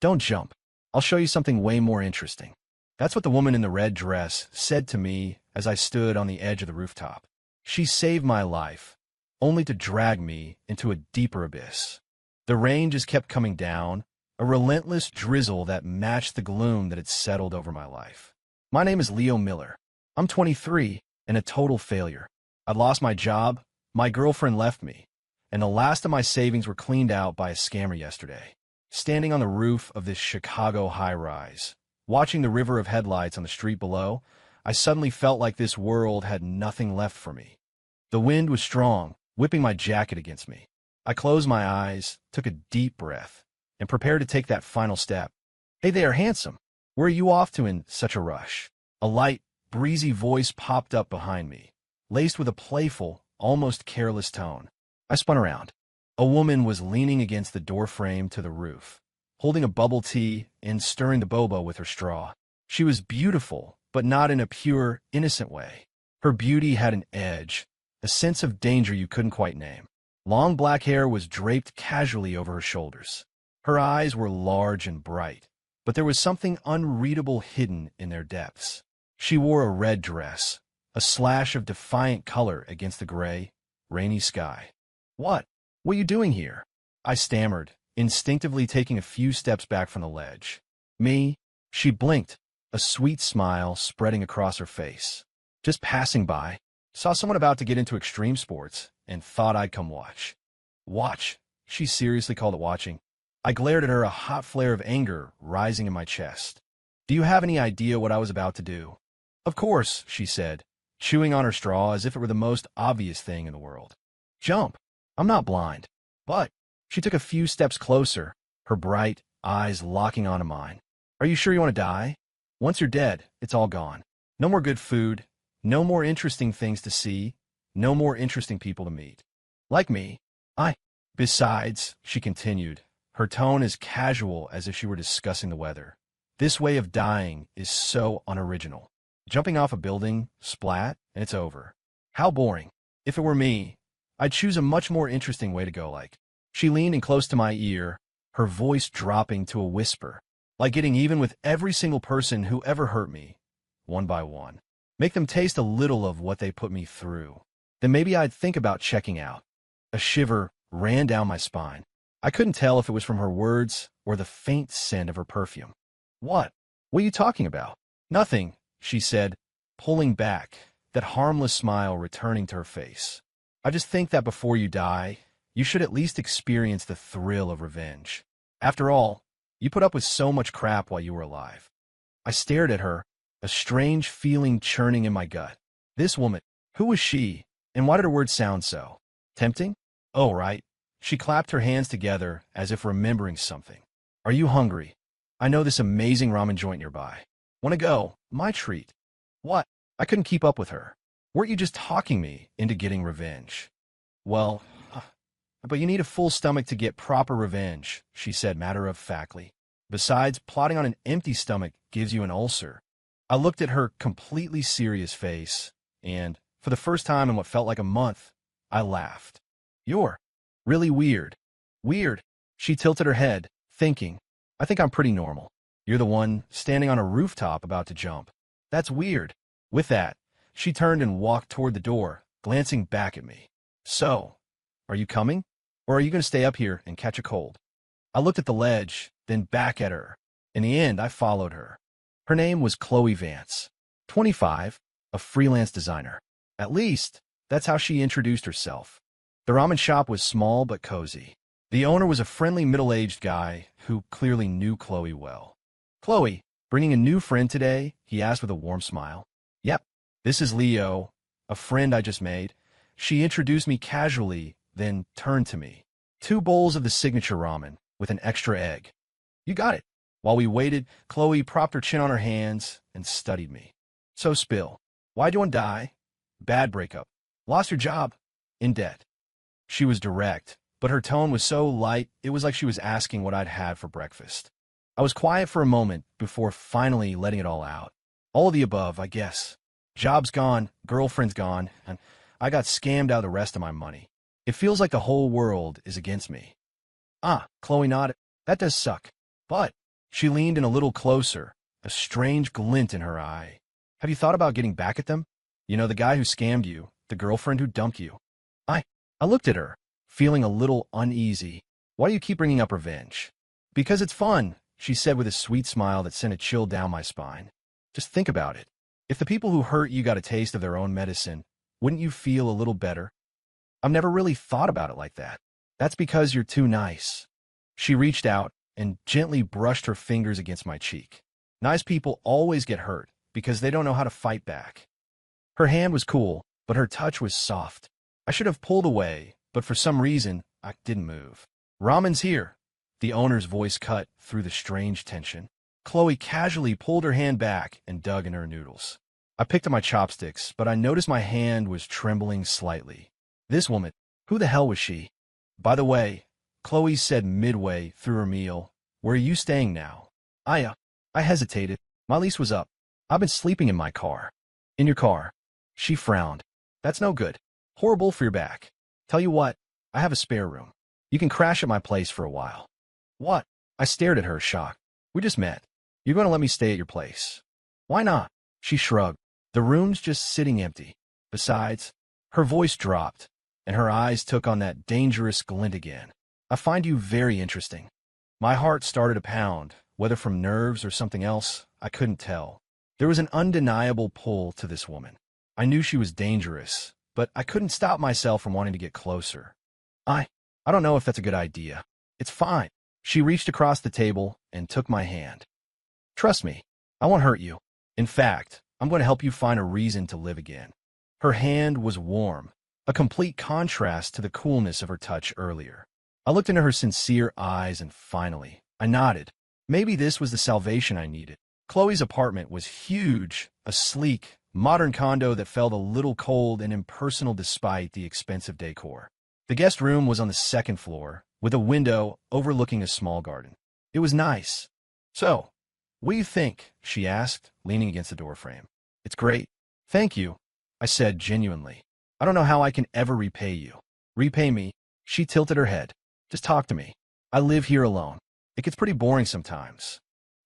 Don't jump. I'll show you something way more interesting. That's what the woman in the red dress said to me as I stood on the edge of the rooftop. She saved my life, only to drag me into a deeper abyss. The rain just kept coming down, a relentless drizzle that matched the gloom that had settled over my life. My name is Leo Miller. I'm 23 and a total failure. I'd lost my job, my girlfriend left me, and the last of my savings were cleaned out by a scammer yesterday. Standing on the roof of this Chicago high-rise, watching the river of headlights on the street below, I suddenly felt like this world had nothing left for me. The wind was strong, whipping my jacket against me. I closed my eyes, took a deep breath, and prepared to take that final step. "Hey there, handsome. Where are you off to in such a rush?" A light, breezy voice popped up behind me, laced with a playful, almost careless tone. I spun around. A woman was leaning against the doorframe to the roof, holding a bubble tea and stirring the boba with her straw. She was beautiful, but not in a pure, innocent way. Her beauty had an edge, a sense of danger you couldn't quite name. Long black hair was draped casually over her shoulders. Her eyes were large and bright, but there was something unreadable hidden in their depths. She wore a red dress, a slash of defiant color against the gray, rainy sky. What are you doing here?" I stammered, instinctively taking a few steps back from the ledge. "Me?" She blinked, a sweet smile spreading across her face. "Just passing by. Saw someone about to get into extreme sports and thought I'd come watch." "Watch?" She seriously called it watching. I glared at her, a hot flare of anger rising in my chest. "Do you have any idea what I was about to do?" "Of course," she said, chewing on her straw as if it were the most obvious thing in the world. "Jump. I'm not blind." "But—" She took a few steps closer, her bright eyes locking onto mine. "Are you sure you want to die? Once you're dead, it's all gone. No more good food, no more interesting things to see, no more interesting people to meet. Like me. Besides," she continued, her tone as casual as if she were discussing the weather, "this way of dying is so unoriginal. Jumping off a building, splat, and it's over. How boring. If it were me, I'd choose a much more interesting way to go like." She leaned in close to my ear, her voice dropping to a whisper, "Like getting even with every single person who ever hurt me, one by one. Make them taste a little of what they put me through. Then maybe I'd think about checking out." A shiver ran down my spine. I couldn't tell if it was from her words or the faint scent of her perfume. What are you talking about?" "Nothing," she said, pulling back, that harmless smile returning to her face. "I just think that before you die, you should at least experience the thrill of revenge. After all, you put up with so much crap while you were alive." I stared at her, a strange feeling churning in my gut. This woman, who was she, and why did her words sound so tempting? "Oh, right." She clapped her hands together as if remembering something. "Are you hungry? I know this amazing ramen joint nearby. Want to go? My treat." "What?" I couldn't keep up with her. "Weren't you just talking me into getting revenge?" "Well, but you need a full stomach to get proper revenge," she said matter-of-factly. "Besides, plotting on an empty stomach gives you an ulcer." I looked at her completely serious face, and, for the first time in what felt like a month, I laughed. "You're really weird." "Weird?" She tilted her head, thinking, "I think I'm pretty normal. You're the one standing on a rooftop about to jump. That's weird." With that, she turned and walked toward the door, glancing back at me. "So, are you coming? Or are you going to stay up here and catch a cold?" I looked at the ledge, then back at her. In the end, I followed her. Her name was Chloe Vance, 25, a freelance designer. At least, that's how she introduced herself. The ramen shop was small but cozy. The owner was a friendly middle-aged guy who clearly knew Chloe well. "Chloe, bringing a new friend today?" he asked with a warm smile. "Yep, this is Leo, a friend I just made." She introduced me casually, then turned to me. "2 bowls of the signature ramen, with an extra egg." "You got it." While we waited, Chloe propped her chin on her hands and studied me. "So spill. Why'd you want to die?" "Bad breakup. Lost your job. In debt." She was direct, but her tone was so light it was like she was asking what I'd had for breakfast. I was quiet for a moment before finally letting it all out. "All of the above, I guess. Job's gone, girlfriend's gone, and I got scammed out of the rest of my money. It feels like the whole world is against me." "Ah," Chloe nodded. "That does suck. But She leaned in a little closer, a strange glint in her eye. Have you thought about getting back at them? You know, the guy who scammed you, the girlfriend who dumped you. I, I looked at her, feeling a little uneasy. Why do you keep bringing up revenge? Because it's fun, she said with a sweet smile that sent a chill down my spine. Just think about it. If the people who hurt you got a taste of their own medicine, wouldn't you feel a little better? I've never really thought about it like that. That's because you're too nice. She reached out and gently brushed her fingers against my cheek. Nice people always get hurt because they don't know how to fight back. Her hand was cool, but her touch was soft. I should have pulled away, but for some reason, I didn't move. Ramen's here. The owner's voice cut through the strange tension. Chloe casually pulled her hand back and dug in her noodles. I picked up my chopsticks, but I noticed my hand was trembling slightly. This woman, who the hell was she? By the way, Chloe said midway through her meal, where are you staying now? I hesitated. My lease was up. I've been sleeping in my car. In your car? She frowned. That's no good. Horrible for your back. Tell you what, I have a spare room. You can crash at my place for a while. What? I stared at her, shocked. We just met. You're going to let me stay at your place. Why not? She shrugged. The room's just sitting empty. Besides, her voice dropped, and her eyes took on that dangerous glint again. I find you very interesting. My heart started to pound, whether from nerves or something else, I couldn't tell. There was an undeniable pull to this woman. I knew she was dangerous, but I couldn't stop myself from wanting to get closer. I don't know if that's a good idea. It's fine. She reached across the table and took my hand. Trust me, I won't hurt you. In fact, I'm going to help you find a reason to live again. Her hand was warm, a complete contrast to the coolness of her touch earlier. I looked into her sincere eyes and finally, I nodded. Maybe this was the salvation I needed. Chloe's apartment was huge, a sleek, modern condo that felt a little cold and impersonal despite the expensive decor. The guest room was on the second floor, with a window overlooking a small garden. It was nice. So, what do you think? She asked, leaning against the doorframe. It's great. Thank you, I said genuinely. I don't know how I can ever repay you. Repay me? She tilted her head. Just talk to me. I live here alone. It gets pretty boring sometimes.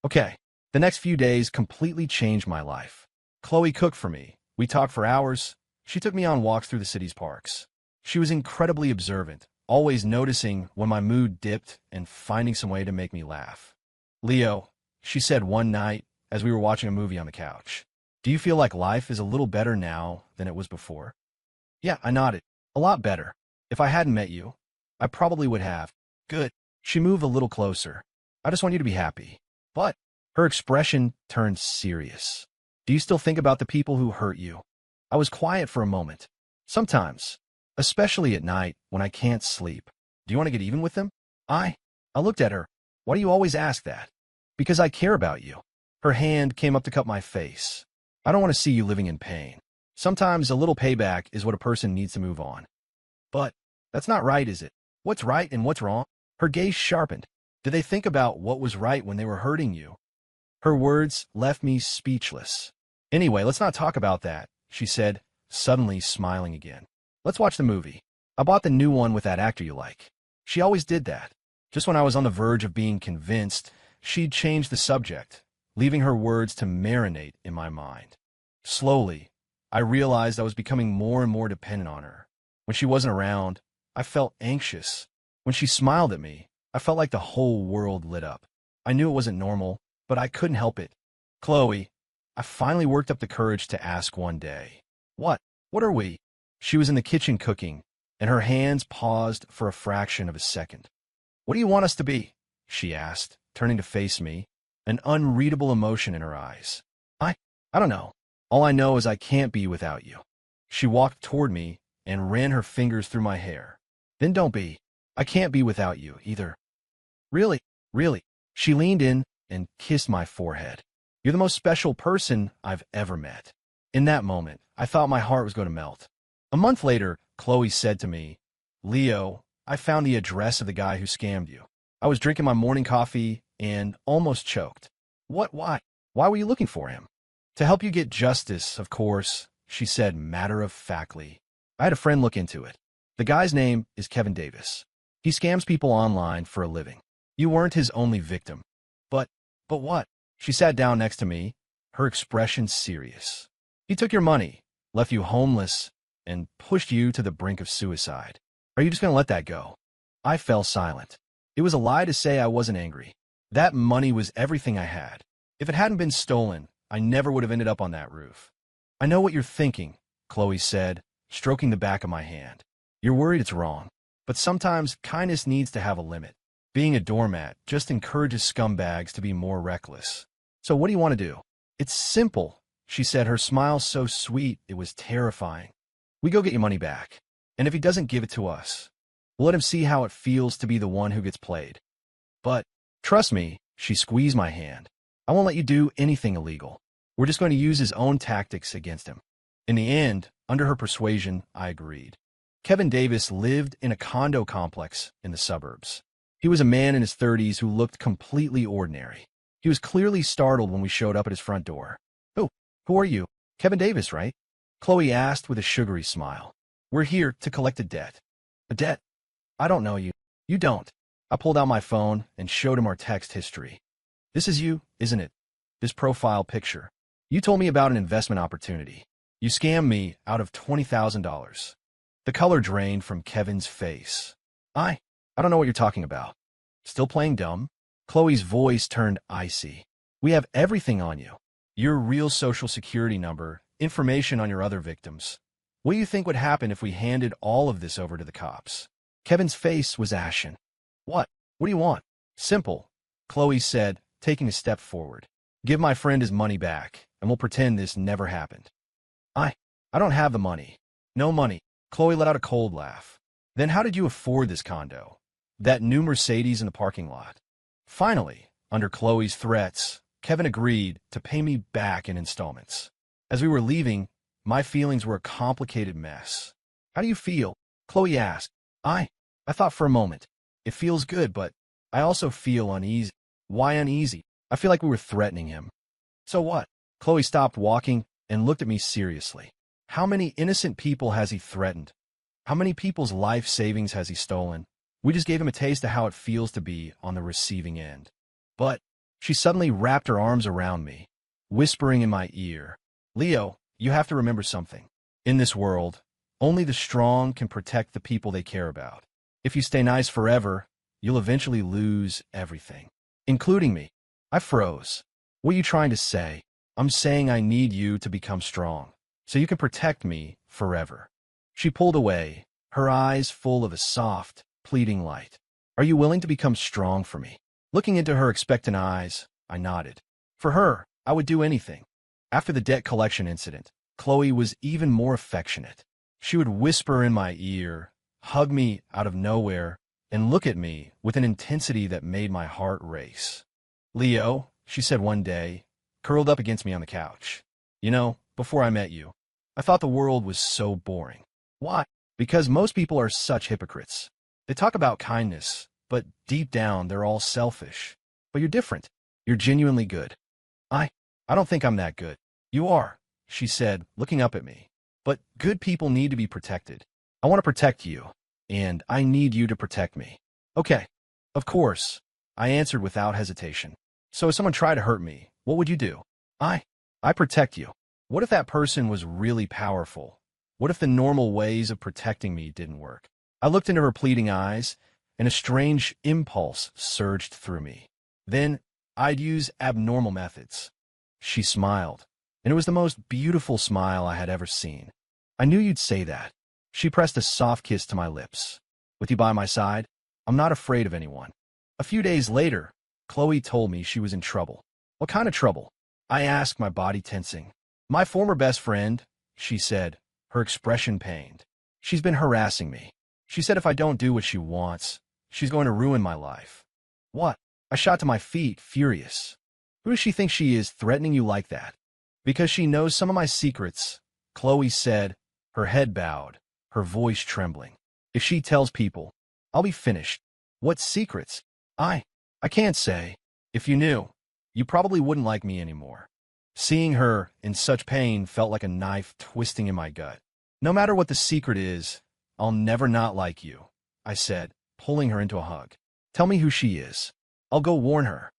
Okay. The next few days completely changed my life. Chloe cooked for me. We talked for hours. She took me on walks through the city's parks. She was incredibly observant, always noticing when my mood dipped and finding some way to make me laugh. Leo, she said one night as we were watching a movie on the couch, do you feel like life is a little better now than it was before? Yeah, I nodded. A lot better. If I hadn't met you, I probably would have. Good. She moved a little closer. I just want you to be happy. But her expression turned serious. Do you still think about the people who hurt you? I was quiet for a moment. Sometimes, especially at night when I can't sleep. Do you want to get even with them? I looked at her. Why do you always ask that? Because I care about you. Her hand came up to cup my face. I don't want to see you living in pain. Sometimes a little payback is what a person needs to move on. But that's not right, is it? What's right and what's wrong? Her gaze sharpened. Did they think about what was right when they were hurting you? Her words left me speechless. Anyway, let's not talk about that, she said, suddenly smiling again. Let's watch the movie. I bought the new one with that actor you like. She always did that. Just when I was on the verge of being convinced, she'd changed the subject, leaving her words to marinate in my mind. Slowly, I realized I was becoming more and more dependent on her. When she wasn't around, I felt anxious. When she smiled at me, I felt like the whole world lit up. I knew it wasn't normal, but I couldn't help it. Chloe, I finally worked up the courage to ask one day. What? What are we? She was in the kitchen cooking, and her hands paused for a fraction of a second. What do you want us to be? She asked, turning to face me, an unreadable emotion in her eyes. I don't know. All I know is I can't be without you. She walked toward me and ran her fingers through my hair. Then don't be. I can't be without you, either. Really? Really? She leaned in and kissed my forehead. You're the most special person I've ever met. In that moment, I thought my heart was going to melt. A month later, Chloe said to me, Leo, I found the address of the guy who scammed you. I was drinking my morning coffee and almost choked. What? Why? Why were you looking for him? To help you get justice, of course, she said matter-of-factly. I had a friend look into it. The guy's name is Kevin Davis. He scams people online for a living. You weren't his only victim. But But what? She sat down next to me, her expression serious. He took your money, left you homeless, and pushed you to the brink of suicide. Are you just going to let that go? I fell silent. It was a lie to say I wasn't angry. That money was everything I had. If it hadn't been stolen, I never would have ended up on that roof. I know what you're thinking, Chloe said, stroking the back of my hand. You're worried it's wrong. But sometimes kindness needs to have a limit. Being a doormat just encourages scumbags to be more reckless. So what do you want to do? It's simple, she said, her smile so sweet it was terrifying. We go get your money back. And if he doesn't give it to us, we'll let him see how it feels to be the one who gets played. But, trust me, she squeezed my hand. I won't let you do anything illegal. We're just going to use his own tactics against him. In the end, under her persuasion, I agreed. Kevin Davis lived in a condo complex in the suburbs. He was a man in his 30s who looked completely ordinary. He was clearly startled when we showed up at his front door. "Oh, who are you? Kevin Davis, right?" Chloe asked with a sugary smile. "We're here to collect a debt." "A debt? I don't know you." "You don't." I pulled out my phone and showed him our text history. "This is you, isn't it? This profile picture. You told me about an investment opportunity. You scammed me out of $20,000. The color drained from Kevin's face. I don't know what you're talking about." "Still playing dumb?" Chloe's voice turned icy. "We have everything on you. Your real social security number, information on your other victims. What do you think would happen if we handed all of this over to the cops?" Kevin's face was ashen. What do you want?" "Simple," Chloe said, taking a step forward. "Give my friend his money back, and we'll pretend this never happened." I don't have the money." "No money." Chloe let out a cold laugh. "Then how did you afford this condo? That new Mercedes in the parking lot?" Finally, under Chloe's threats, Kevin agreed to pay me back in installments. As we were leaving, my feelings were a complicated mess. "How do you feel?" Chloe asked. I thought for a moment. It feels good, but I also feel uneasy. Why uneasy? I feel like we were threatening him. So what? Chloe stopped walking and looked at me seriously. How many innocent people has he threatened? How many people's life savings has he stolen? We just gave him a taste of how it feels to be on the receiving end. But she suddenly wrapped her arms around me, whispering in my ear, "Leo, you have to remember something. In this world, only the strong can protect the people they care about. If you stay nice forever, you'll eventually lose everything, including me." I froze. "What are you trying to say?" "I'm saying I need you to become strong, so you can protect me forever." She pulled away, her eyes full of a soft, pleading light. "Are you willing to become strong for me?" Looking into her expectant eyes, I nodded. For her, I would do anything. After the debt collection incident, Chloe was even more affectionate. She would whisper in my ear, hug me out of nowhere, and look at me with an intensity that made my heart race. "Leo," she said one day, curled up against me on the couch. "You know, before I met you, I thought the world was so boring." "Why?" "Because most people are such hypocrites. They talk about kindness, but deep down they're all selfish. But you're different. You're genuinely good." I don't think I'm that good." "You are," she said, looking up at me. "But good people need to be protected. I want to protect you, and I need you to protect me." "Okay, of course," I answered without hesitation. "So if someone tried to hurt me, what would you do?" I protect you." What if that person was really powerful? What if the normal ways of protecting me didn't work? I looked into her pleading eyes, and a strange impulse surged through me. Then I'd use abnormal methods. She smiled, and it was the most beautiful smile I had ever seen. "I knew you'd say that." She pressed a soft kiss to my lips. "With you by my side, I'm not afraid of anyone." A few days later, Chloe told me she was in trouble. "What kind of trouble?" I asked, my body tensing. "My former best friend," she said, her expression pained. "She's been harassing me. She said if I don't do what she wants, she's going to ruin my life." "What?" I shot to my feet, furious. "Who does she think she is, threatening you like that?" "Because she knows some of my secrets," Chloe said, her head bowed, her voice trembling. "If she tells people, I'll be finished." "What secrets?" I can't say. If you knew, you probably wouldn't like me anymore." Seeing her in such pain felt like a knife twisting in my gut. "No matter what the secret is, I'll never not like you," I said, pulling her into a hug. "Tell me who she is. I'll go warn her."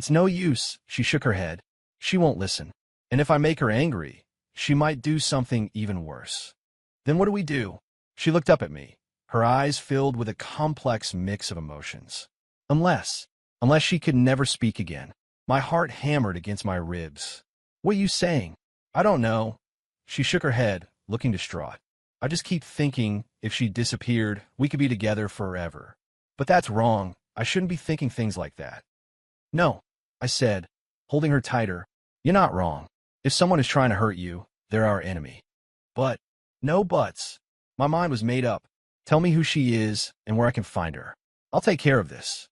It's no use, she shook her head. She won't listen. And if I make her angry, she might do something even worse. Then what do we do? She looked up at me, her eyes filled with a complex mix of emotions. Unless she could never speak again. My heart hammered against my ribs. What are you saying? I don't know. She shook her head, looking distraught. I just keep thinking if she disappeared, we could be together forever. But that's wrong. I shouldn't be thinking things like that. No, I said, holding her tighter. You're not wrong. If someone is trying to hurt you, they're our enemy. But, no buts. My mind was made up. Tell me who she is and where I can find her. I'll take care of this.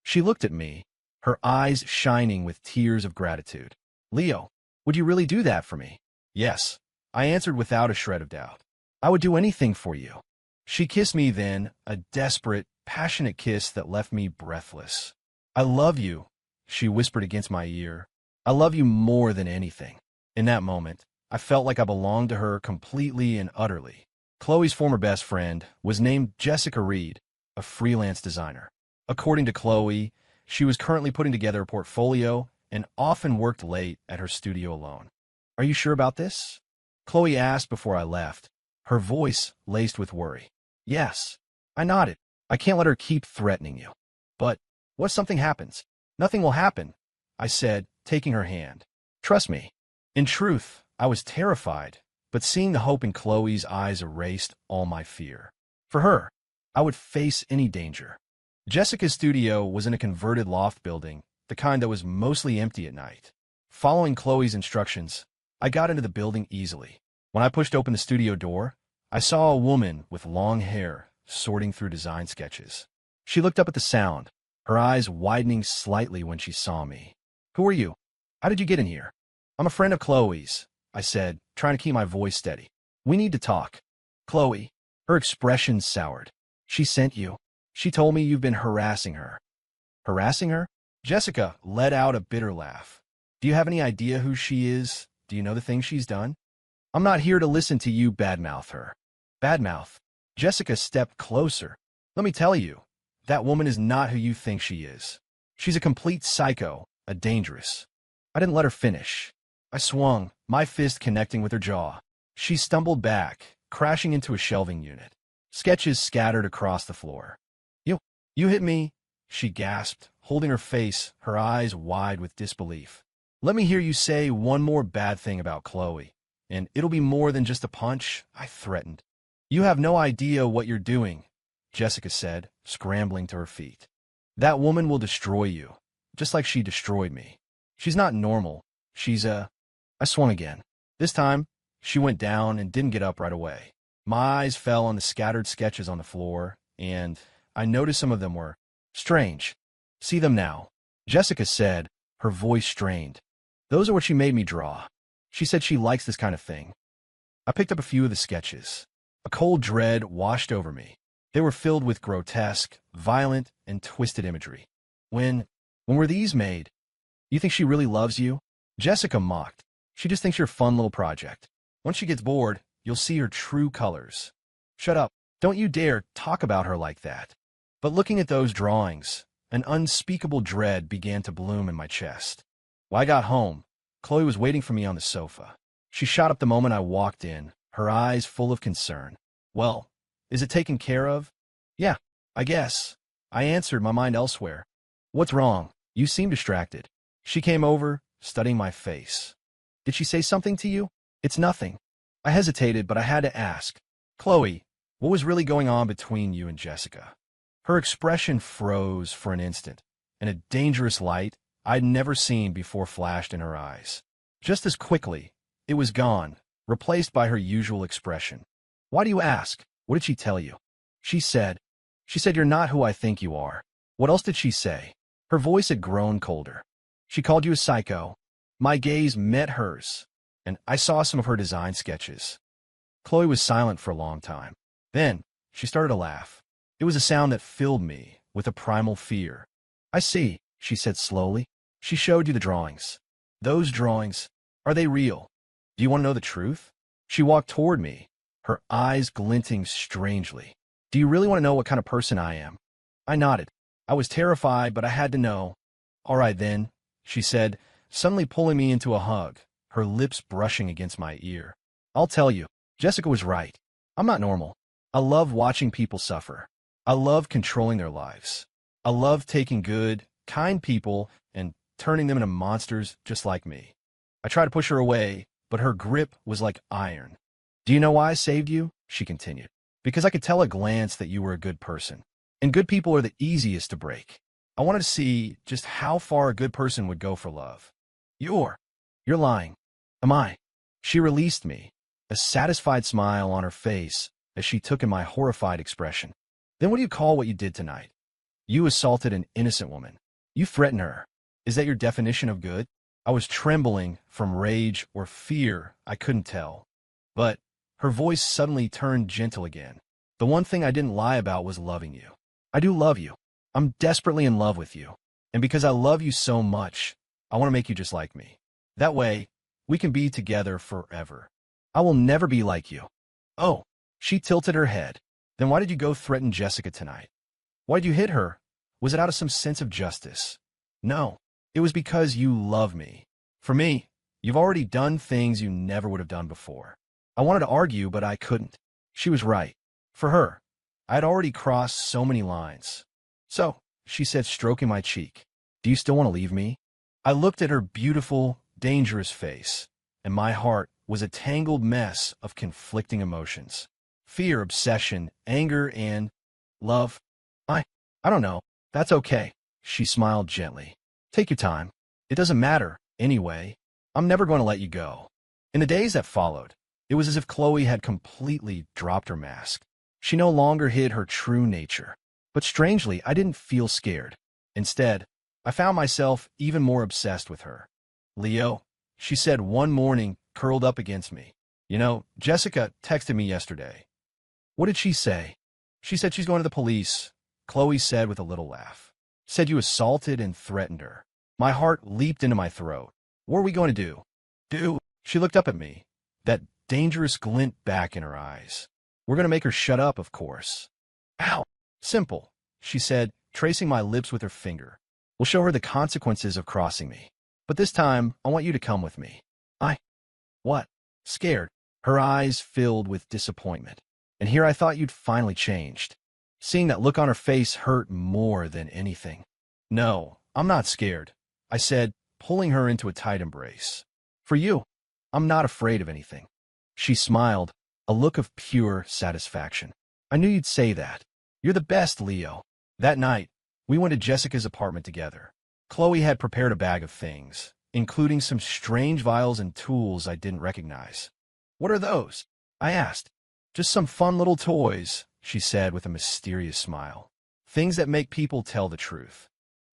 She looked at me, her eyes shining with tears of gratitude. Leo, would you really do that for me? Yes, I answered without a shred of doubt. I would do anything for you. She kissed me then, a desperate, passionate kiss that left me breathless. I love you, she whispered against my ear. I love you more than anything. In that moment, I felt like I belonged to her completely and utterly. Chloe's former best friend was named Jessica Reed, a freelance designer. According to Chloe, she was currently putting together a portfolio and often worked late at her studio alone. Are you sure about this? Chloe asked before I left, her voice laced with worry. Yes. I nodded. I can't let her keep threatening you. But what if something happens? Nothing will happen, I said, taking her hand. Trust me. In truth, I was terrified, but seeing the hope in Chloe's eyes erased all my fear. For her, I would face any danger. Jessica's studio was in a converted loft building, the kind that was mostly empty at night. Following Chloe's instructions, I got into the building easily. When I pushed open the studio door, I saw a woman with long hair sorting through design sketches. She looked up at the sound, her eyes widening slightly when she saw me. Who are you? How did you get in here? I'm a friend of Chloe's, I said, trying to keep my voice steady. We need to talk. Chloe. Her expression soured. She sent you. She told me you've been harassing her. Harassing her? Jessica let out a bitter laugh. Do you have any idea who she is? Do you know the things she's done? I'm not here to listen to you badmouth her. Badmouth? Jessica stepped closer. Let me tell you, that woman is not who you think she is. She's a complete psycho, a dangerous. I didn't let her finish. I swung, my fist connecting with her jaw. She stumbled back, crashing into a shelving unit. Sketches scattered across the floor. You hit me, she gasped, holding her face, her eyes wide with disbelief. Let me hear you say one more bad thing about Chloe, and it'll be more than just a punch, I threatened. You have no idea what you're doing, Jessica said, scrambling to her feet. That woman will destroy you, just like she destroyed me. She's not normal. I swung again. This time, she went down and didn't get up right away. My eyes fell on the scattered sketches on the floor, and I noticed some of them were strange. See them now, Jessica said, her voice strained. Those are what she made me draw. She said she likes this kind of thing. I picked up a few of the sketches. A cold dread washed over me. They were filled with grotesque, violent, and twisted imagery. When were these made? You think she really loves you? Jessica mocked. She just thinks you're a fun little project. Once she gets bored, you'll see her true colors. Shut up. Don't you dare talk about her like that. But looking at those drawings, an unspeakable dread began to bloom in my chest. When I got home, Chloe was waiting for me on the sofa. She shot up the moment I walked in, her eyes full of concern. Well, is it taken care of? Yeah, I guess. I answered, my mind elsewhere. What's wrong? You seem distracted. She came over, studying my face. Did she say something to you? It's nothing. I hesitated, but I had to ask. Chloe, what was really going on between you and Jessica? Her expression froze for an instant, and a dangerous light I'd never seen before flashed in her eyes. Just as quickly, it was gone, replaced by her usual expression. Why do you ask? What did she tell you? She said you're not who I think you are. What else did she say? Her voice had grown colder. She called you a psycho. My gaze met hers, and I saw some of her design sketches. Chloe was silent for a long time. Then, she started to laugh. It was a sound that filled me with a primal fear. I see, she said slowly. She showed you the drawings. Those drawings, are they real? Do you want to know the truth? She walked toward me, her eyes glinting strangely. Do you really want to know what kind of person I am? I nodded. I was terrified, but I had to know. All right then, she said, suddenly pulling me into a hug, her lips brushing against my ear. I'll tell you, Jessica was right. I'm not normal. I love watching people suffer. I love controlling their lives. I love taking good, kind people and turning them into monsters just like me. I tried to push her away, but her grip was like iron. Do you know why I saved you? She continued. Because I could tell at a glance that you were a good person. And good people are the easiest to break. I wanted to see just how far a good person would go for love. You're lying. Am I? She released me, a satisfied smile on her face as she took in my horrified expression. Then what do you call what you did tonight? You assaulted an innocent woman. You threatened her. Is that your definition of good? I was trembling from rage or fear, I couldn't tell. But her voice suddenly turned gentle again. The one thing I didn't lie about was loving you. I do love you. I'm desperately in love with you. And because I love you so much, I want to make you just like me. That way, we can be together forever. I will never be like you. Oh, she tilted her head. Then why did you go threaten Jessica tonight? Why did you hit her? Was it out of some sense of justice? No, it was because you love me. For me, you've already done things you never would have done before. I wanted to argue, but I couldn't. She was right. For her, I had already crossed so many lines. So, she said, stroking my cheek, do you still want to leave me? I looked at her beautiful, dangerous face, and my heart was a tangled mess of conflicting emotions. Fear, obsession, anger, and love. I don't know. That's okay. She smiled gently. Take your time. It doesn't matter, anyway. I'm never going to let you go. In the days that followed, it was as if Chloe had completely dropped her mask. She no longer hid her true nature. But strangely, I didn't feel scared. Instead, I found myself even more obsessed with her. Leo, she said one morning, curled up against me. You know, Jessica texted me yesterday. What did she say? She said she's going to the police, Chloe said with a little laugh. Said you assaulted and threatened her. My heart leaped into my throat. What are we going to do? Do? She looked up at me, that dangerous glint back in her eyes. We're going to make her shut up, of course. Ow! Simple, she said, tracing my lips with her finger. We'll show her the consequences of crossing me. But this time, I want you to come with me. What? Scared. Her eyes filled with disappointment. And here I thought you'd finally changed. Seeing that look on her face hurt more than anything. No, I'm not scared, I said, pulling her into a tight embrace. For you, I'm not afraid of anything. She smiled, a look of pure satisfaction. I knew you'd say that. You're the best, Leo. That night, we went to Jessica's apartment together. Chloe had prepared a bag of things, including some strange vials and tools I didn't recognize. What are those? I asked. Just some fun little toys, she said with a mysterious smile. Things that make people tell the truth.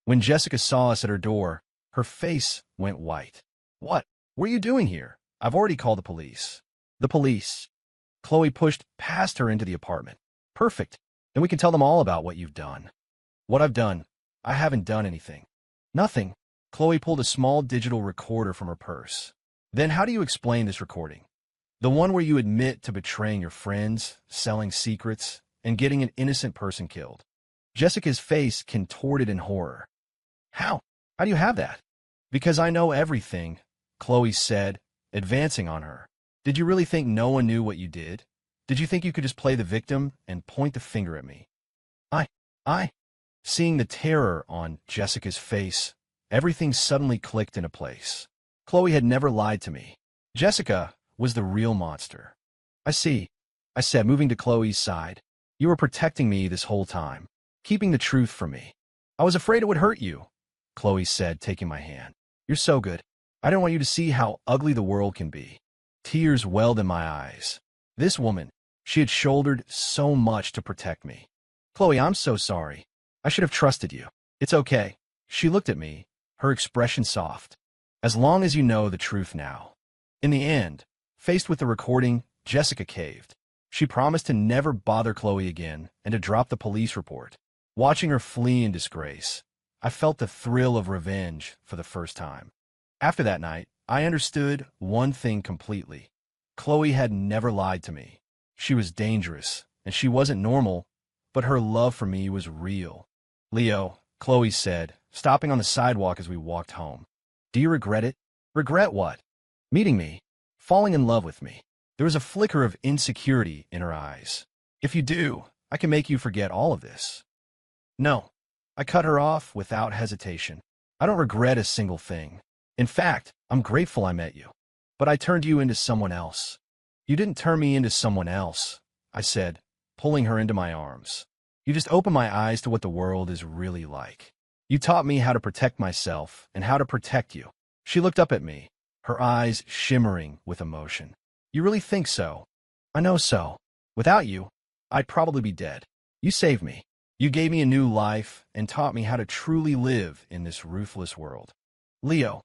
When Jessica saw us at her door, her face went white. What? What are you doing here? I've already called the police. The police. Chloe pushed past her into the apartment. Perfect. Then we can tell them all about what you've done. What I've done? I haven't done anything. Nothing. Chloe pulled a small digital recorder from her purse. Then how do you explain this recording? The one where you admit to betraying your friends, selling secrets, and getting an innocent person killed. Jessica's face contorted in horror. How? How do you have that? Because I know everything, Chloe said, advancing on her. Did you really think no one knew what you did? Did you think you could just play the victim and point the finger at me? Seeing the terror on Jessica's face, everything suddenly clicked into place. Chloe had never lied to me. Jessica was the real monster. I see, I said, moving to Chloe's side. You were protecting me this whole time, keeping the truth from me. I was afraid it would hurt you, Chloe said, taking my hand. You're so good. I didn't want you to see how ugly the world can be. Tears welled in my eyes. This woman, she had shouldered so much to protect me. Chloe, I'm so sorry. I should have trusted you. It's okay. She looked at me, her expression soft. As long as you know the truth now. In the end, faced with the recording, Jessica caved. She promised to never bother Chloe again and to drop the police report. Watching her flee in disgrace, I felt the thrill of revenge for the first time. After that night, I understood one thing completely. Chloe had never lied to me. She was dangerous, and she wasn't normal, but her love for me was real. Leo, Chloe said, stopping on the sidewalk as we walked home. Do you regret it? Regret what? Meeting me. Falling in love with me. There was a flicker of insecurity in her eyes. If you do, I can make you forget all of this. No. I cut her off without hesitation. I don't regret a single thing. In fact, I'm grateful I met you. But I turned you into someone else. You didn't turn me into someone else, I said, pulling her into my arms. You just opened my eyes to what the world is really like. You taught me how to protect myself and how to protect you. She looked up at me, her eyes shimmering with emotion. You really think so? I know so. Without you, I'd probably be dead. You saved me. You gave me a new life and taught me how to truly live in this ruthless world. Leo.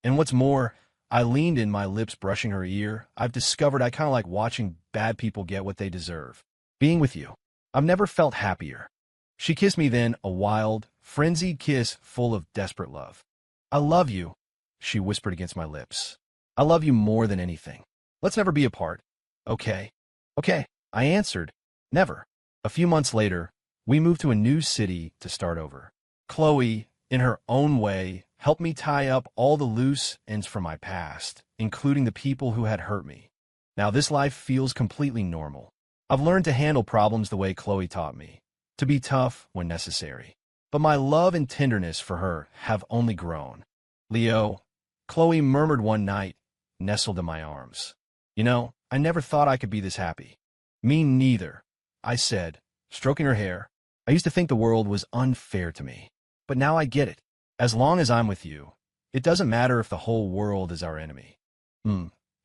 And what's more, I leaned in, my lips brushing her ear. I've discovered I kind of like watching bad people get what they deserve. Being with you. I've never felt happier. She kissed me then, a wild, frenzied kiss full of desperate love. I love you, she whispered against my lips. I love you more than anything. Let's never be apart. Okay. Okay, I answered. Never. A few months later, we moved to a new city to start over. Chloe, in her own way, helped me tie up all the loose ends from my past, including the people who had hurt me. Now this life feels completely normal. I've learned to handle problems the way Chloe taught me, to be tough when necessary. But my love and tenderness for her have only grown. Leo, Chloe murmured one night, nestled in my arms. You know, I never thought I could be this happy. Me neither, I said, stroking her hair. I used to think the world was unfair to me. But now I get it. As long as I'm with you, it doesn't matter if the whole world is our enemy.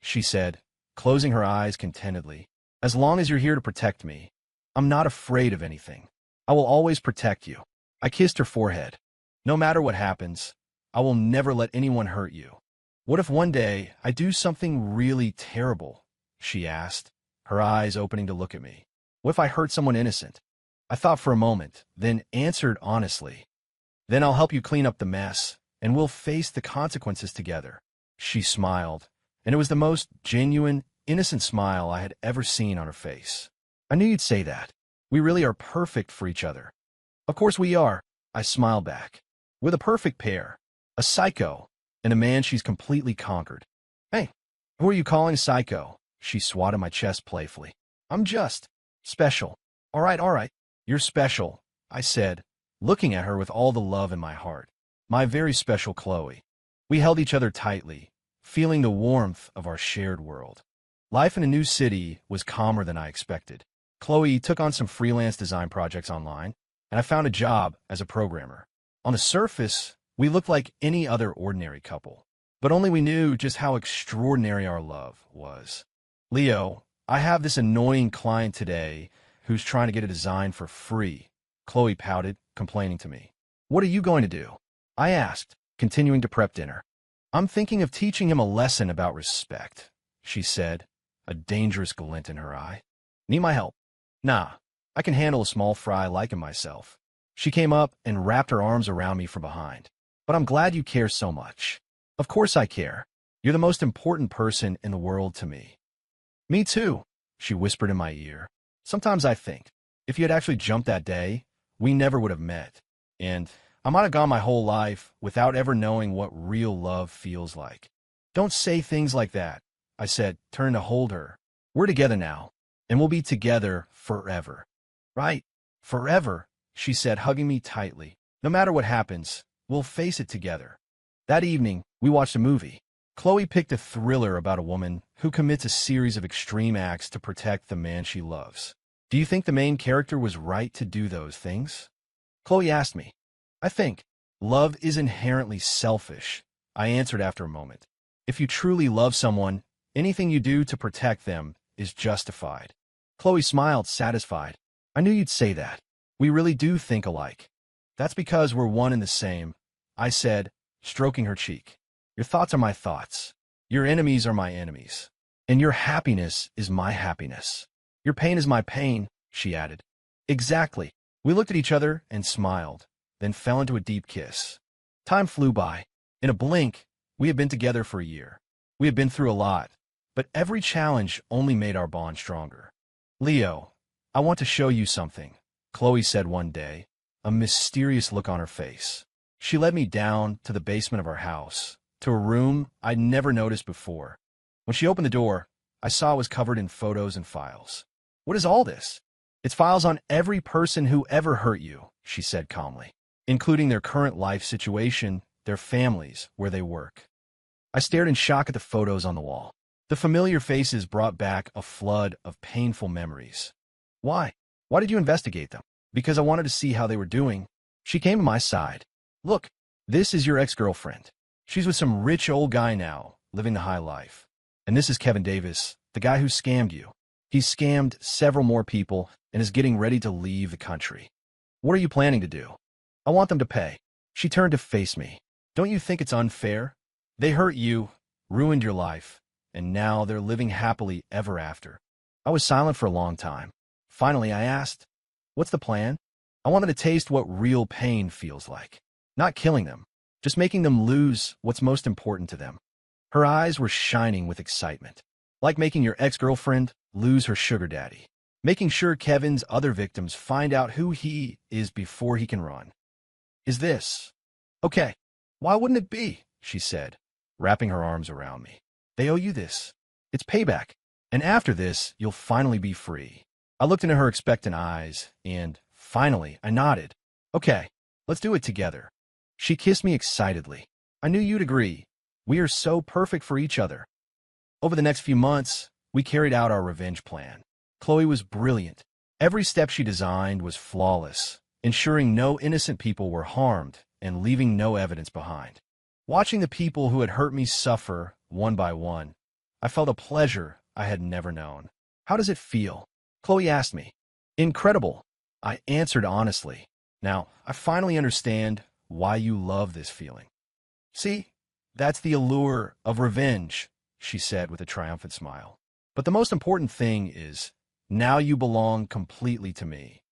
She said, closing her eyes contentedly. As long as you're here to protect me, I'm not afraid of anything. I will always protect you. I kissed her forehead. No matter what happens, I will never let anyone hurt you. What if one day I do something really terrible? She asked, her eyes opening to look at me. What if I hurt someone innocent? I thought for a moment, then answered honestly. Then I'll help you clean up the mess, and we'll face the consequences together. She smiled, and it was the most genuine, innocent smile I had ever seen on her face. I knew you'd say that. We really are perfect for each other. Of course we are, I smiled back. We're the perfect pair. A psycho, and a man she's completely conquered. Hey, who are you calling psycho? She swatted my chest playfully. I'm just special. All right, you're special, I said, looking at her with all the love in my heart. My very special Chloe. We held each other tightly, feeling the warmth of our shared world. Life in a new city was calmer than I expected. Chloe took on some freelance design projects online, and I found a job as a programmer. On the surface, we looked like any other ordinary couple, but only we knew just how extraordinary our love was. Leo, I have this annoying client today who's trying to get a design for free. Chloe pouted, complaining to me. What are you going to do? I asked, continuing to prep dinner. I'm thinking of teaching him a lesson about respect, she said, a dangerous glint in her eye. Need my help? Nah, I can handle a small fry like him myself. She came up and wrapped her arms around me from behind. But I'm glad you care so much. Of course I care. You're the most important person in the world to me. Me too, she whispered in my ear. Sometimes I think, if you had actually jumped that day, we never would have met. And I might have gone my whole life without ever knowing what real love feels like. Don't say things like that, I said, turning to hold her. We're together now, and we'll be together forever. Right, forever, she said, hugging me tightly. No matter what happens, we'll face it together. That evening, we watched a movie. Chloe picked a thriller about a woman who commits a series of extreme acts to protect the man she loves. Do you think the main character was right to do those things? Chloe asked me. I think love is inherently selfish, I answered after a moment. If you truly love someone, anything you do to protect them is justified. Chloe smiled, satisfied. I knew you'd say that. We really do think alike. That's because we're one and the same, I said, stroking her cheek. Your thoughts are my thoughts. Your enemies are my enemies. And your happiness is my happiness. Your pain is my pain, she added. Exactly. We looked at each other and smiled, then fell into a deep kiss. Time flew by. In a blink, we had been together for a year. We had been through a lot, but every challenge only made our bond stronger. Leo, I want to show you something, Chloe said one day, a mysterious look on her face. She led me down to the basement of our house, to a room I'd never noticed before. When she opened the door, I saw it was covered in photos and files. "What is all this?" "It's files on every person who ever hurt you," she said calmly, "including their current life situation, their families, where they work." I stared in shock at the photos on the wall. The familiar faces brought back a flood of painful memories. "Why? Why did you investigate them?" "Because I wanted to see how they were doing." She came to my side. "Look, this is your ex-girlfriend. She's with some rich old guy now, living the high life. And this is Kevin Davis, the guy who scammed you. He's scammed several more people and is getting ready to leave the country. What are you planning to do?" "I want them to pay." She turned to face me. "Don't you think it's unfair? They hurt you, ruined your life, and now they're living happily ever after." I was silent for a long time. Finally, I asked, "What's the plan?" "I want them to taste what real pain feels like. Not killing them, just making them lose what's most important to them." Her eyes were shining with excitement. "Like making your ex-girlfriend lose her sugar daddy. Making sure Kevin's other victims find out who he is before he can run." "Is this okay? Why wouldn't it be?" she said, wrapping her arms around me. "They owe you this. It's payback. And after this, you'll finally be free." I looked into her expectant eyes, and finally, I nodded. "Okay, let's do it together." She kissed me excitedly. "I knew you'd agree. We are so perfect for each other." Over the next few months, we carried out our revenge plan. Chloe was brilliant. Every step she designed was flawless, ensuring no innocent people were harmed and leaving no evidence behind. Watching the people who had hurt me suffer one by one, I felt a pleasure I had never known. "How does it feel?" Chloe asked me. "Incredible," I answered honestly. "Now, I finally understand why you love this feeling." "See, that's the allure of revenge," she said with a triumphant smile. "But the most important thing is, now you belong completely to me."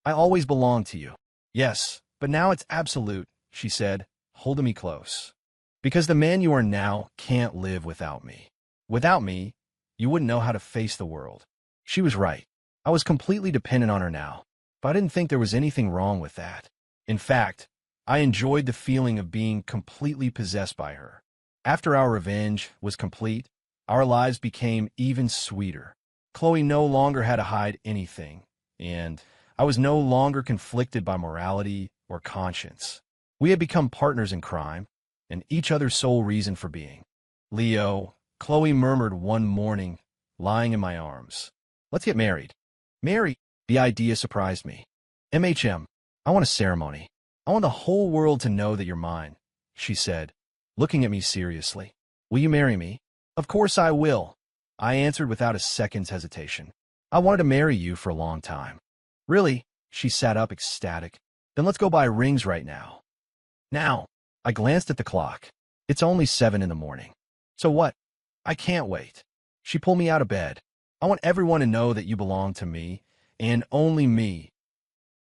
"I always belonged to you." "Yes, but now it's absolute," she said, holding me close. "Because the man you are now can't live without me. Without me, you wouldn't know how to face the world." She was right. I was completely dependent on her now, but I didn't think there was anything wrong with that. In fact, I enjoyed the feeling of being completely possessed by her. After our revenge was complete, our lives became even sweeter. Chloe no longer had to hide anything, and I was no longer conflicted by morality or conscience. We had become partners in crime, and each other's sole reason for being. "Leo," Chloe murmured one morning, lying in my arms. "Let's get married." "Marry?" The idea surprised me. "MHM, I want a ceremony. I want the whole world to know that you're mine," she said, looking at me seriously. "Will you marry me?" "Of course I will," I answered without a second's hesitation. "I wanted to marry you for a long time." "Really?" She sat up ecstatic. "Then let's go buy rings right now." "Now?" I glanced at the clock. "It's only 7 in the morning." "So what?" "I can't wait." She pulled me out of bed. "I want everyone to know that you belong to me, and only me."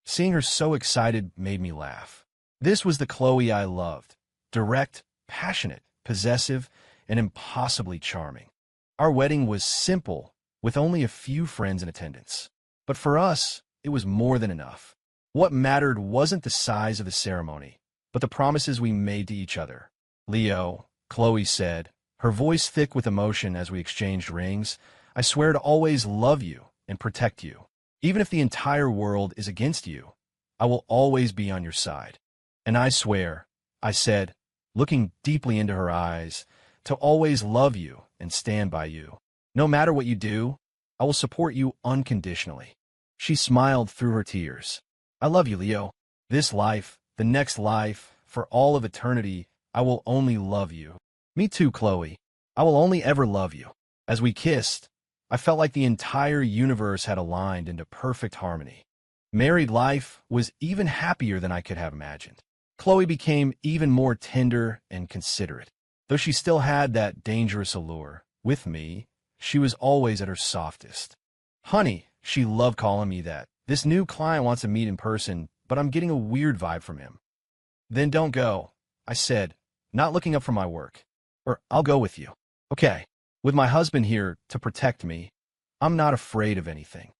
Seeing her so excited made me laugh. This was the Chloe I loved. Direct, passionate, possessive, and impossibly charming. Our wedding was simple, with only a few friends in attendance. But for us, it was more than enough. What mattered wasn't the size of the ceremony, but the promises we made to each other. "Leo," Chloe said, her voice thick with emotion as we exchanged rings, "I swear to always love you and protect you. Even if the entire world is against you, I will always be on your side." "And I swear," I said, looking deeply into her eyes, "to always love you and stand by you. No matter what you do, I will support you unconditionally." She smiled through her tears. "I love you, Leo. This life, the next life, for all of eternity, I will only love you." "Me too, Chloe. I will only ever love you." As we kissed, I felt like the entire universe had aligned into perfect harmony. Married life was even happier than I could have imagined. Chloe became even more tender and considerate. Though she still had that dangerous allure, with me, she was always at her softest. "Honey," she loved calling me that. "This new client wants to meet in person, but I'm getting a weird vibe from him." "Then don't go," I said, not looking up from my work. "Or I'll go with you." "Okay. With my husband here to protect me, I'm not afraid of anything."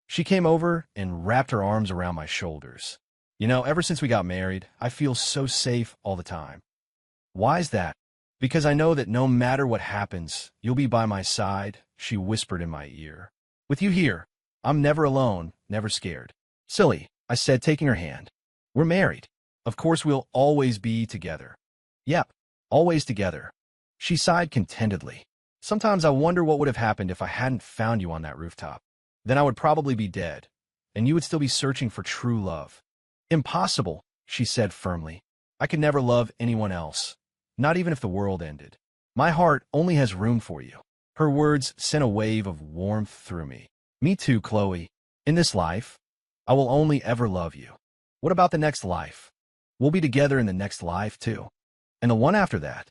She came over and wrapped her arms around my shoulders. "You know, ever since we got married, I feel so safe all the time." "Why is that?" Because I know that no matter what happens, you'll be by my side, she whispered in my ear. With you here, I'm never alone, never scared. Silly, I said, taking her hand. We're married. Of course we'll always be together. Yep, always together. She sighed contentedly. Sometimes I wonder what would have happened if I hadn't found you on that rooftop. Then I would probably be dead, and you would still be searching for true love. Impossible, she said firmly. I could never love anyone else, not even if the world ended. My heart only has room for you. Her words sent a wave of warmth through me. Me too, Chloe. In this life, I will only ever love you. What about the next life? We'll be together in the next life, too. And the one after that.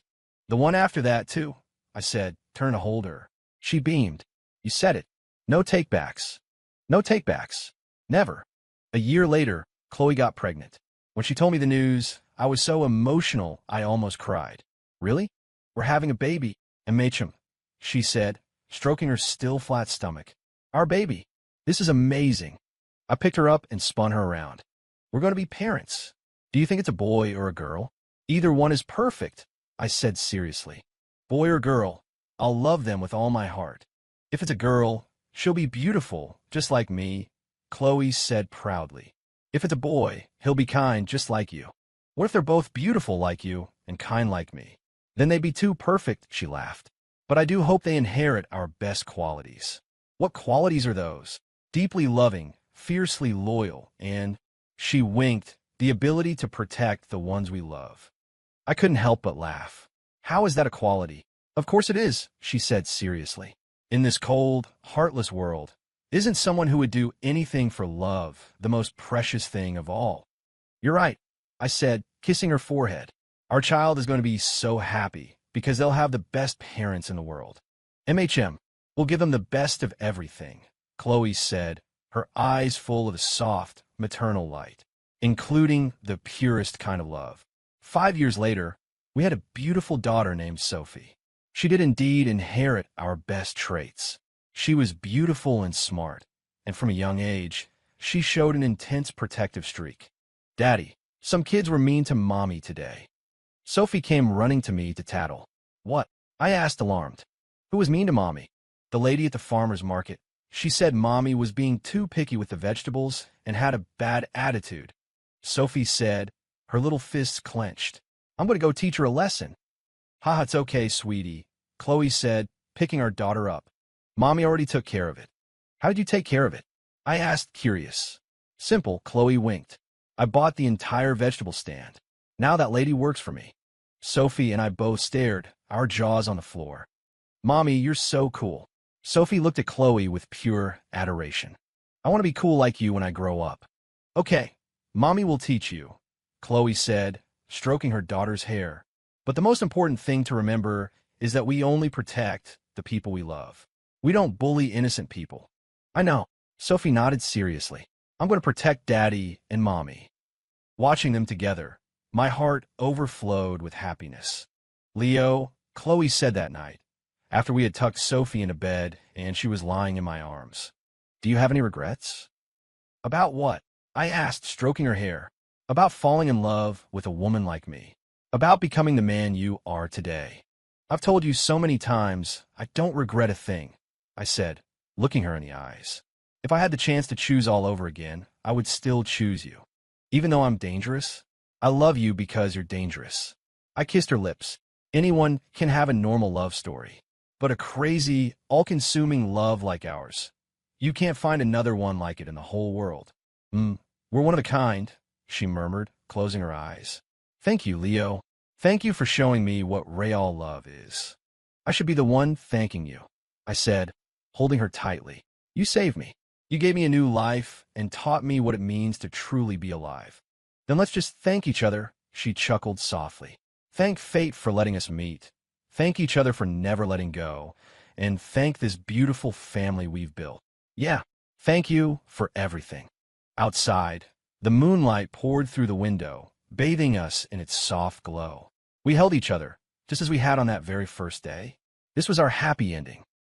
The one after that, too, I said, turning to hold her. She beamed. You said it. No takebacks. No takebacks. Never. A year later, Chloe got pregnant. When she told me the news, I was so emotional I almost cried. Really? We're having a baby, MHM, she said, stroking her still flat stomach. Our baby. This is amazing. I picked her up and spun her around. We're going to be parents. Do you think it's a boy or a girl? Either one is perfect, I said seriously. Boy or girl, I'll love them with all my heart. If it's a girl, she'll be beautiful, just like me, Chloe said proudly. If it's a boy, he'll be kind, just like you. What if they're both beautiful like you and kind like me? Then they'd be too perfect, she laughed. But I do hope they inherit our best qualities. What qualities are those? Deeply loving, fiercely loyal, and, she winked, the ability to protect the ones we love. I couldn't help but laugh. How is that a quality? Of course it is, she said seriously. In this cold, heartless world, isn't someone who would do anything for love the most precious thing of all? You're right, I said, kissing her forehead. Our child is going to be so happy because they'll have the best parents in the world. MHM, we'll give them the best of everything, Chloe said, her eyes full of soft, maternal light, including the purest kind of love. 5 years later, we had a beautiful daughter named Sophie. She did indeed inherit our best traits. She was beautiful and smart, and from a young age, she showed an intense protective streak. Daddy, some kids were mean to Mommy today. Sophie came running to me to tattle. What? I asked, alarmed. Who was mean to Mommy? The lady at the farmer's market. She said Mommy was being too picky with the vegetables and had a bad attitude. Sophie said, her little fists clenched. I'm going to go teach her a lesson. Haha, it's okay, sweetie, Chloe said, picking our daughter up. Mommy already took care of it. How did you take care of it? I asked, curious. Simple, Chloe winked. I bought the entire vegetable stand. Now that lady works for me. Sophie and I both stared, our jaws on the floor. Mommy, you're so cool. Sophie looked at Chloe with pure adoration. I want to be cool like you when I grow up. Okay, Mommy will teach you, Chloe said, stroking her daughter's hair. But the most important thing to remember is that we only protect the people we love. We don't bully innocent people. I know. Sophie nodded seriously. I'm going to protect Daddy and Mommy. Watching them together, my heart overflowed with happiness. Leo, Chloe said that night, after we had tucked Sophie into bed and she was lying in my arms. Do you have any regrets? About what? I asked, stroking her hair. About falling in love with a woman like me. About becoming the man you are today. I've told you so many times, I don't regret a thing, I said, looking her in the eyes. If I had the chance to choose all over again, I would still choose you. Even though I'm dangerous, I love you because you're dangerous. I kissed her lips. Anyone can have a normal love story. But a crazy, all-consuming love like ours. You can't find another one like it in the whole world. We're one of a kind, she murmured, closing her eyes. Thank you, Leo. Thank you for showing me what real love is. I should be the one thanking you, I said, holding her tightly. You saved me. You gave me a new life and taught me what it means to truly be alive. Then let's just thank each other, she chuckled softly. Thank fate for letting us meet. Thank each other for never letting go. And thank this beautiful family we've built. Yeah, thank you for everything. Outside, the moonlight poured through the window, bathing us in its soft glow. We held each other, just as we had on that very first day. This was our happy ending.